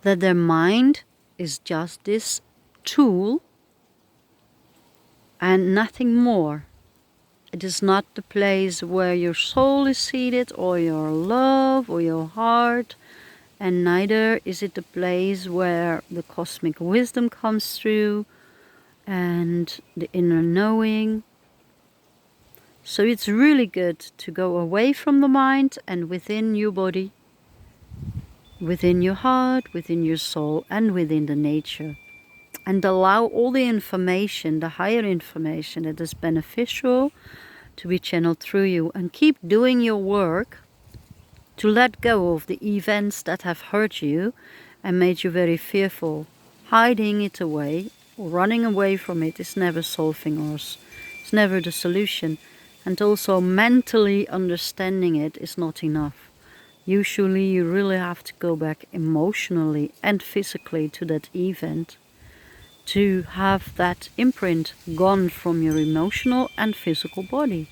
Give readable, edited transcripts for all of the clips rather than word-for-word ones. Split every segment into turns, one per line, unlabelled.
that their mind is just this tool and nothing more. It is not the place where your soul is seated, or your love, or your heart, and neither is it the place where the cosmic wisdom comes through and the inner knowing. So it's really good to go away from the mind and within your body, within your heart, within your soul, and within the nature. And allow all the information, the higher information that is beneficial, to be channeled through you. And keep doing your work to let go of the events that have hurt you and made you very fearful. Hiding it away or running away from it is never solving us. It's never the solution. And also mentally understanding it is not enough. Usually you really have to go back emotionally and physically to that event to have that imprint gone from your emotional and physical body.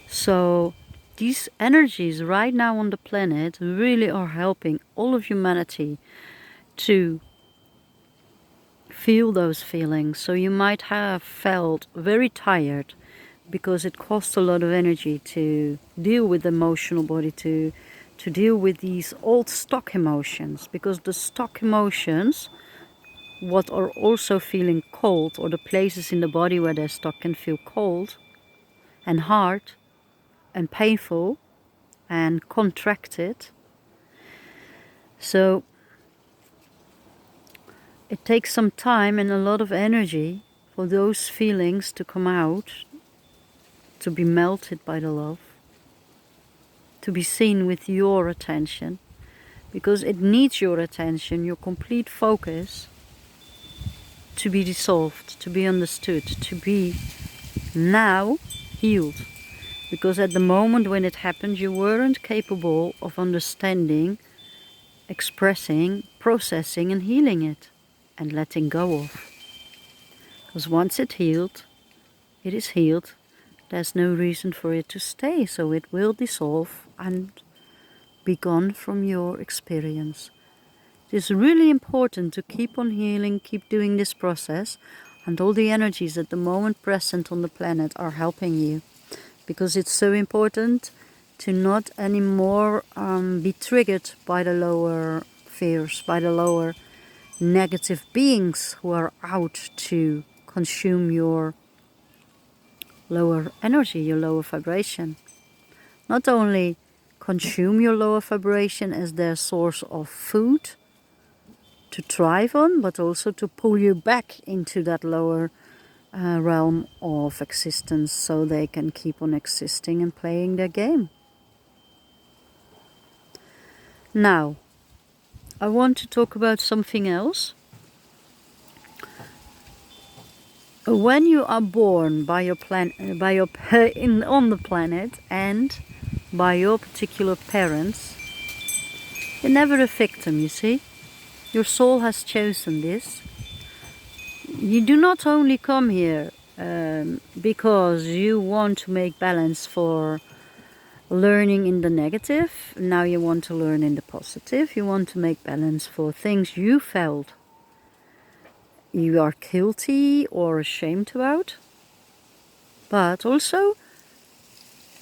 So these energies right now on the planet really are helping all of humanity to feel those feelings. So you might have felt very tired because it costs a lot of energy to deal with the emotional body, to deal with these old stock emotions, because the stock emotions, what are also feeling cold, or the places in the body where they're stuck, can feel cold and hard and painful and contracted. So it takes some time and a lot of energy for those feelings to come out, to be melted by the love, to be seen with your attention, because it needs your attention, your complete focus, to be dissolved, to be understood, to be now healed. Because at the moment when it happened, you weren't capable of understanding, expressing, processing and healing it and letting go of. Because once it healed, it is healed. There's no reason for it to stay, so it will dissolve and be gone from your experience. It is really important to keep on healing, keep doing this process, and all the energies at the moment present on the planet are helping you. Because it's so important to not anymore be triggered by the lower fears, by the lower negative beings who are out to consume your lower energy, your lower vibration. Not only consume your lower vibration as their source of food to thrive on, but also to pull you back into that lower realm of existence so they can keep on existing and playing their game. Now, I want to talk about something else. When you are born by your on the planet and by your particular parents, you're never a victim, you see. Your soul has chosen this. You do not only come here because you want to make balance for learning in the negative. Now you want to learn in the positive. You want to make balance for things you felt you are guilty or ashamed about. But also,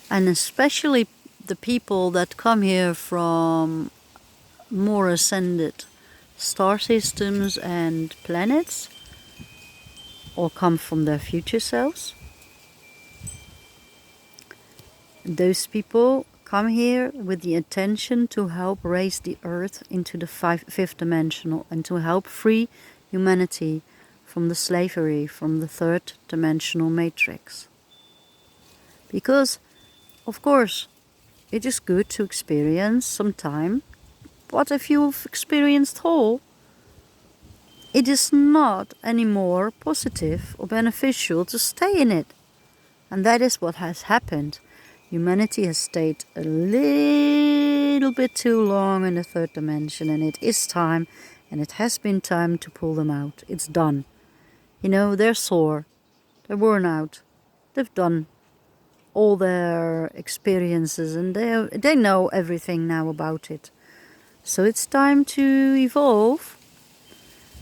and especially the people that come here from more ascended star systems and planets, or come from their future selves, those people come here with the intention to help raise the earth into the fifth dimensional and to help free humanity from the slavery, from the third dimensional matrix. Because, of course, it is good to experience some time, but if you've experienced all, it is not anymore positive or beneficial to stay in it. And that is what has happened. Humanity has stayed a little bit too long in the third dimension, and it is time, and it has been time to pull them out. It's done. You know, they're sore, they're worn out, they've done all their experiences, and they know everything now about it. So it's time to evolve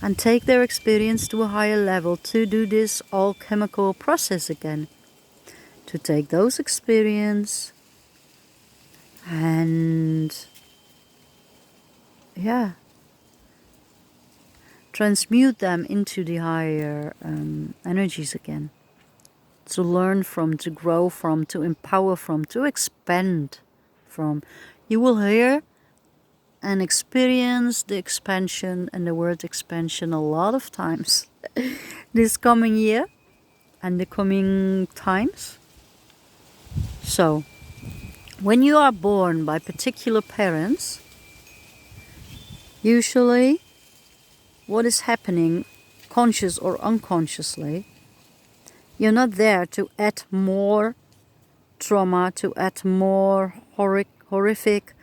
and take their experience to a higher level, to do this alchemical process again. To take those experience and transmute them into the higher energies again. To learn from, to grow from, to empower from, to expand from. You will hear and experience the expansion and the word expansion a lot of times this coming year and the coming times. So, when you are born by particular parents, usually what is happening, conscious or unconsciously, you're not there to add more trauma, to add more horrific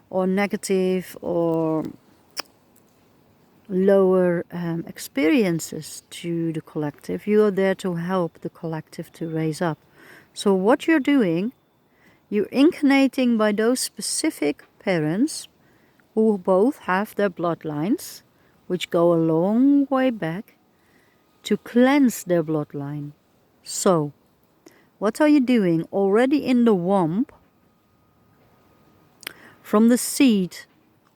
or negative or lower experiences to the collective. You are there to help the collective to raise up. So what you're doing, you're incarnating by those specific parents who both have their bloodlines, which go a long way back, to cleanse their bloodline. So, what are you doing already in the womb? From the seed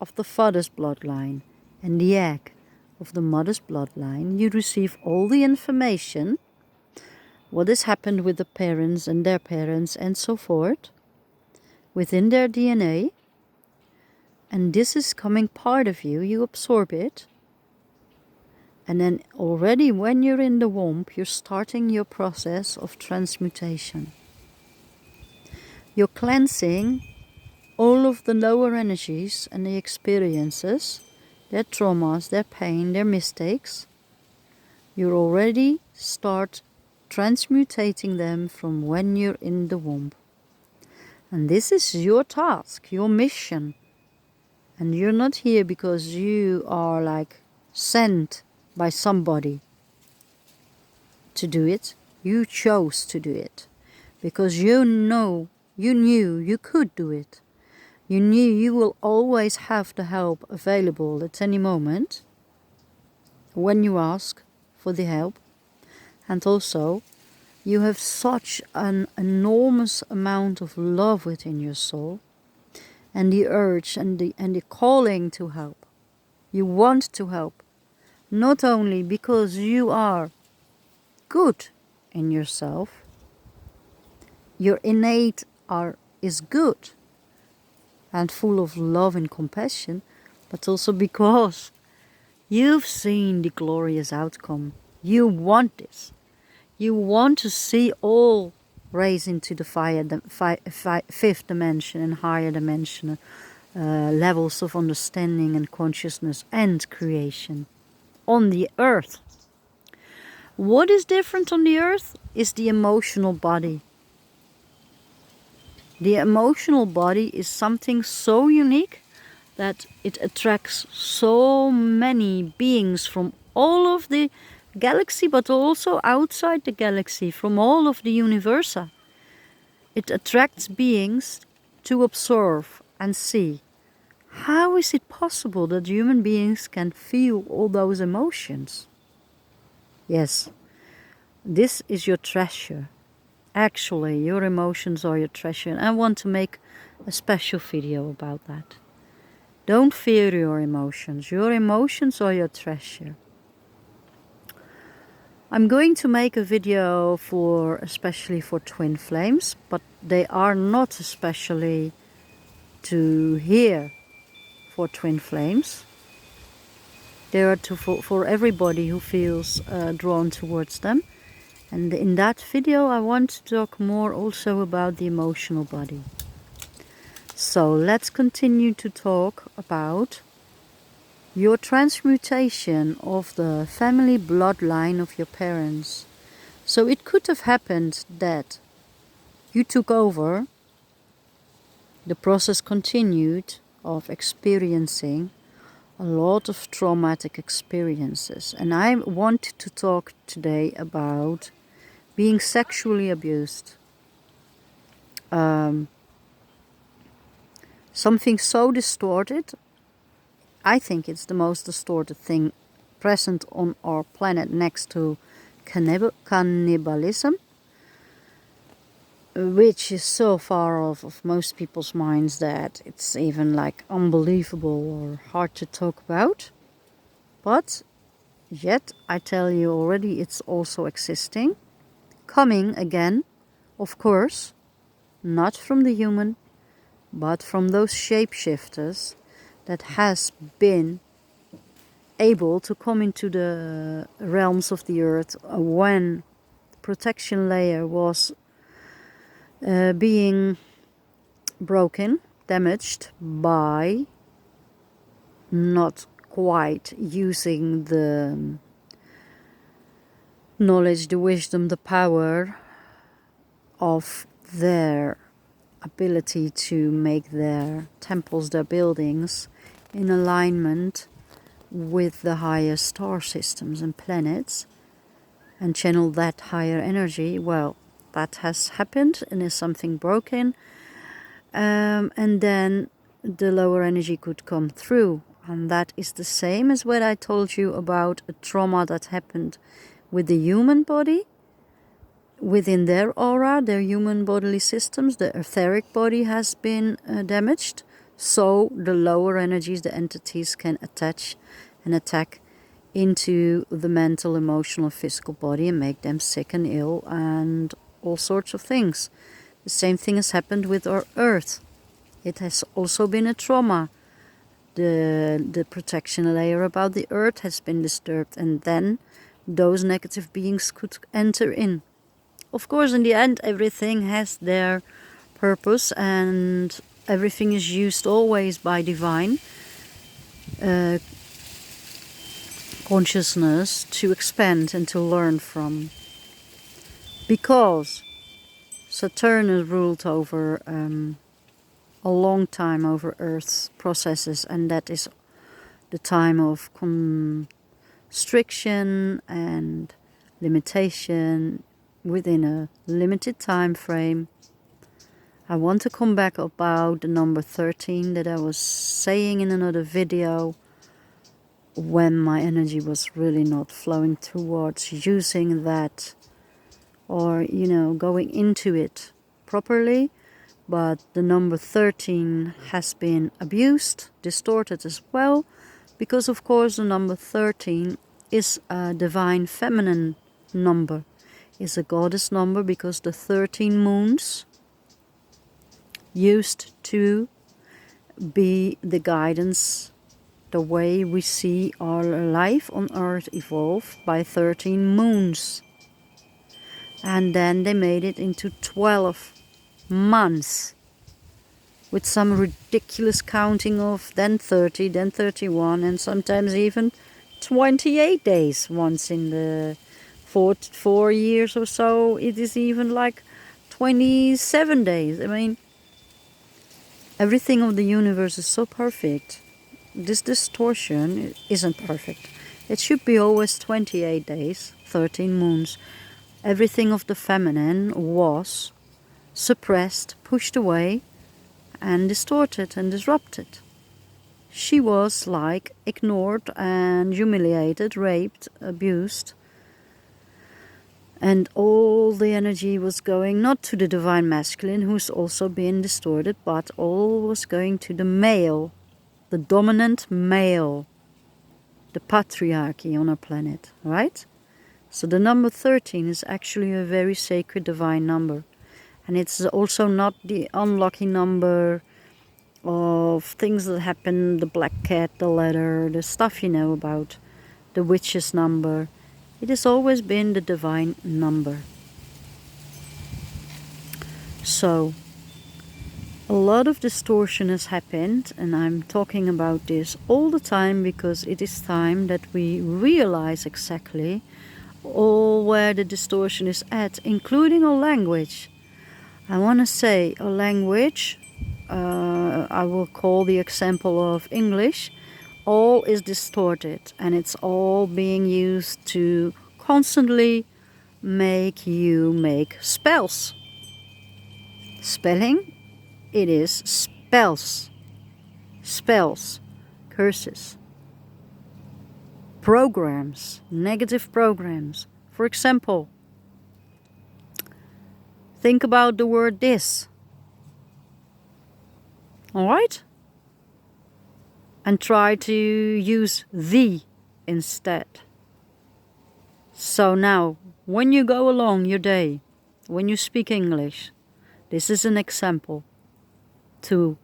of the father's bloodline and the egg of the mother's bloodline, you receive all the information, what has happened with the parents and their parents and so forth, within their DNA, and this is coming part of you, you absorb it, and then already when you're in the womb, you're starting your process of transmutation. You're cleansing all of the lower energies and the experiences, their traumas, their pain, their mistakes. You already start transmutating them from when you're in the womb. And this is your task, your mission. And you're not here because you are like sent by somebody to do it. You chose to do it because you knew you could do it. You knew you will always have the help available at any moment when you ask for the help. And also, you have such an enormous amount of love within your soul and the urge and the calling to help. You want to help, not only because you are good in yourself, your innate is good and full of love and compassion, but also because you've seen the glorious outcome. You want this. You want to see all raise into the fifth dimension and higher dimension levels of understanding and consciousness and creation on the earth. What is different on the earth is the emotional body. The emotional body is something so unique that it attracts so many beings from all of the galaxy, but also outside the galaxy, from all of the universa. It attracts beings to observe and see. How is it possible that human beings can feel all those emotions? Yes, this is your treasure. Actually, your emotions are your treasure, and I want to make a special video about that. Don't fear your emotions. Your emotions are your treasure. I'm going to make a video especially for twin flames, but they are not especially to hear for twin flames. They are for everybody who feels drawn towards them. And in that video I want to talk more also about the emotional body. So let's continue to talk about your transmutation of the family bloodline of your parents. So it could have happened that you took over, the process continued of experiencing a lot of traumatic experiences. And I want to talk today about being sexually abused. Something so distorted I think it's the most distorted thing present on our planet next to cannibalism, which is so far off of most people's minds that it's even like unbelievable or hard to talk about. But yet, I tell you already, it's also existing, coming again, of course, not from the human, but from those shapeshifters that has been able to come into the realms of the earth when the protection layer was being broken, damaged by not quite using the knowledge, the wisdom, the power of their ability to make their temples, their buildings in alignment with the higher star systems and planets and channel that higher energy. Well, that has happened and is something broken, and then the lower energy could come through, and that is the same as what I told you about a trauma that happened with the human body. Within their aura, their human bodily systems, the etheric body has been damaged, so the lower energies, the entities, can attach and attack into the mental, emotional, physical body and make them sick and ill and all sorts of things. The same thing has happened with our earth. It has also been a trauma. The protection layer about the earth has been disturbed, and then those negative beings could enter in. Of course, in the end, everything has their purpose, and everything is used always by divine consciousness to expand and to learn from. Because Saturn has ruled over a long time over Earth's processes, and that is the time of constriction and limitation within a limited time frame. I want to come back about the number 13 that I was saying in another video, when my energy was really not flowing towards using that or, going into it properly. But the number 13 has been abused, distorted as well, because of course the number 13 is a divine feminine number. Is a goddess number because the 13 moons used to be the guidance, the way we see our life on earth evolve by 13 moons. And then they made it into 12 months with some ridiculous counting of then 30, then 31, and sometimes even 28 days once in the 4 years or so. It is even like 27 days. I mean, everything of the universe is so perfect. This distortion isn't perfect. It should be always 28 days, 13 moons. Everything of the feminine was suppressed, pushed away, and distorted and disrupted. She was like ignored and humiliated, raped, abused. And all the energy was going not to the divine masculine, who's also being distorted, but all was going to the male, the dominant male, the patriarchy on our planet, right? So the number 13 is actually a very sacred divine number. And it's also not the unlucky number of things that happen, the black cat, the ladder, the stuff you know about, the witch's number. It has always been the divine number. So, a lot of distortion has happened, and I'm talking about this all the time because it is time that we realize exactly all where the distortion is at, including our language. I want to say a language, I will call the example of English, all is distorted and it's all being used to constantly make you make spells. Spelling, it is spells. Spells. curses, programs, negative programs. For example, think about the word this. Alright? And try to use the instead. So now, when you go along your day, when you speak English, this is an example to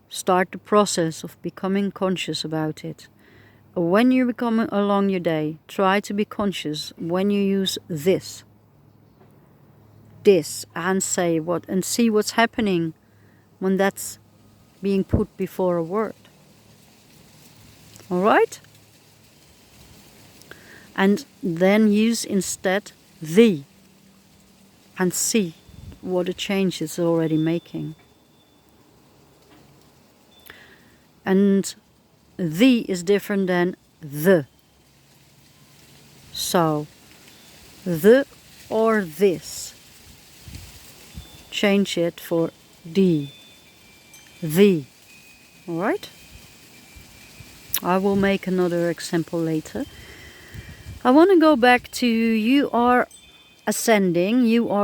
start the process of becoming conscious about it. When you become along your day, try to be conscious when you use this, and say what, and see what's happening when that's being put before a word. Alright? And then use instead the, and see what a change it's already making. And the is different than the. So, the or this. Change it for the. Alright? I will make another example later. I want to go back to you are ascending, you are